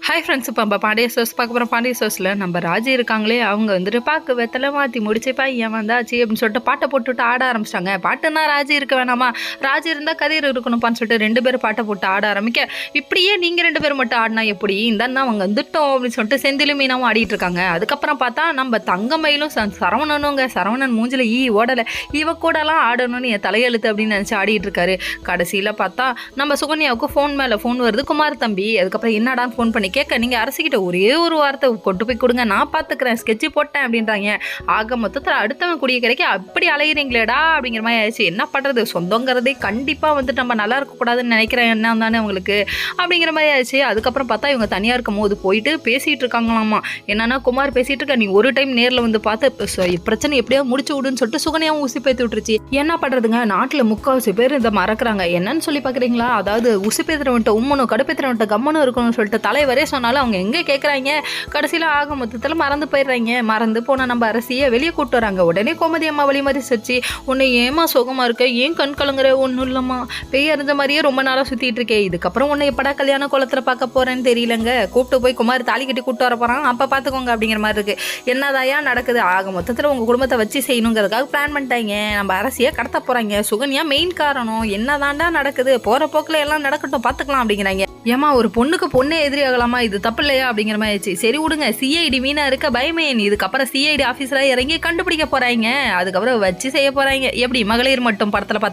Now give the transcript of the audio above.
Hi friends, இப்போ நம்ம Pandya source பார்க்க போகிறோம். பாண்டிய சோர்ஸில் நம்ம ராஜி இருக்காங்களே, அவங்க வந்துட்டு பாக்கு வெத்தலை மாற்றி முடிச்சுப்பா ஏன் வந்தாச்சு அப்படின்னு சொல்லிட்டு பாட்டை போட்டுவிட்டு ஆட ஆரம்பிச்சிட்டாங்க. பாட்டுன்னா ராஜி இருக்க வேணாமா, ராஜி இருந்தால் கதிர் இருக்கணும்ப்பான்னு சொல்லிட்டு 2 பேரும் பாட்டை போட்டு ஆட ஆரம்பிக்க, இப்படியே நீங்கள் 2 பேரும் மட்டும் ஆடினா எப்படி இந்தாண்ணா அவங்க வந்துட்டோம் அப்படின்னு சொல்லிட்டு செந்திலும் மீனாவும் ஆடிட்டு இருக்காங்க. அதுக்கப்புறம் பார்த்தா நம்ம தங்கமயிலும் சரவணனுங்க, சரவணன் மூஞ்சில் ஓடலை, இவ கூடலாம் ஆடணும்னு என் தலையெழுத்து அப்படின்னு நினச்சி ஆடிட்டு இருக்காரு. கடைசியில் பார்த்தா நம்ம சுகன்யாவுக்கு ஃபோன் மேலே ஃபோன் வருது, குமார் தம்பி. அதுக்கப்புறம் என்னடான்னு ஃபோன் பண்ணி கேட்க, நீங்கள் அரசிக்கிட்ட ஒரே ஒரு வார்த்தை கொண்டு போய் கொடுங்க, நான் பார்த்துக்கிறேன், ஸ்கெட்சு போட்டேன் அப்படின்றாங்க. ஆக மொத்தத்தில் அடுத்தவன் குடிய கிடைக்க அப்படி அலையிறீங்களேடா அப்படிங்கிற மாதிரி ஆயிடுச்சு. என்ன பண்ணுறது, சொந்தங்கிறதே கண்டிப்பாக வந்துட்டு நம்ம நல்லா இருக்கக்கூடாதுன்னு நினைக்கிறேன், என்ன தானே உங்களுக்கு அப்படிங்கிற மாதிரி ஆயிடுச்சு. அதுக்கப்புறம் பார்த்தா இவங்க தனியாக இருக்கும் போது போயிட்டு பேசிகிட்டு இருக்காங்களாமா. என்னன்னா குமார் பேசிகிட்டு இருக்க, நீ ஒரு டைம் நேரில் வந்து பார்த்து பிரச்சனை எப்படியாவது முடிச்சு விடுன்னு சொல்லிட்டு சுகன்யாவும் ஊசி பேத்து விட்டுருச்சு. என்ன பண்ணுறதுங்க, நாட்டில் 3/4 பேர் இதை மறக்கிறாங்க. என்னன்னு சொல்லி பார்க்குறீங்களா, அதாவது உசி பேத்துறவன்ட்ட உம்மனும் கடுப்பேத்துறவன்ட்ட கம்மனும் இருக்கணும்னு சொல்லிட்டு தலைவரே சொன்னாலும் அவங்க எங்கே கேட்குறாங்க. கடைசியில் ஆக மொத்தத்தில் மறந்து போயிடுறாங்க. மறந்து போனால் நம்ம அரசியை வெளியே கூப்பிட்டு வராங்க. உடனே கோமதி அம்மா வழி மாதிரி சர்ச்சி, உன்னை ஏமா சோகமாக இருக்க, ஏன் கண் கலங்குற, ஒன்றும் இல்லைம்மா, பெய் அறிஞ்ச மாதிரியே ரொம்ப நாளாக சுற்றிட்டு இருக்கேன், இதுக்கப்புறம் உன்னை எப்படா கல்யாண கோலத்தில் பார்க்க போகிறேன்னு தெரியலங்க, கூப்பிட்டு போய் குமார் தாலி கட்டி கூப்பிட்டு வர போகிறான், அப்போ பார்த்துக்கோங்க அப்படிங்கிற மாதிரி இருக்குது. என்னதாயா நடக்குது, ஆக மொத்தத்தில் உங்கள் குடும்பத்தை வச்சு செய்யணுங்கிறதுக்காக பிளான் பண்ணிட்டாங்க, நம்ம அரசியை கடத்த போகிறாங்க, சுகன்யா மெயின் காரணம், என்னதாண்டா நடக்குது, போகிற போக்கில் எல்லாம் நடக்கட்டும் பார்த்துக்கலாம் அப்படிங்கிறாங்க. ஏமா ஒரு பொண்ணுக்கு பொண்ணே எதிரி ஆகலாமா, இது தப்பு இல்லையா அப்படிங்கிற மாதிரி ஆயிடுச்சு. சரி விடுங்க, சிஐடி மீனா இருக்க பயமே, இதுக்கப்புறம் சிஐடி ஆஃபீஸராக இறங்கி கண்டுபிடிக்க போகிறாங்க, அதுக்கப்புறம் வச்சு செய்ய போகிறாங்க. எப்படி மகளிர் மட்டும் படத்தில் பார்த்து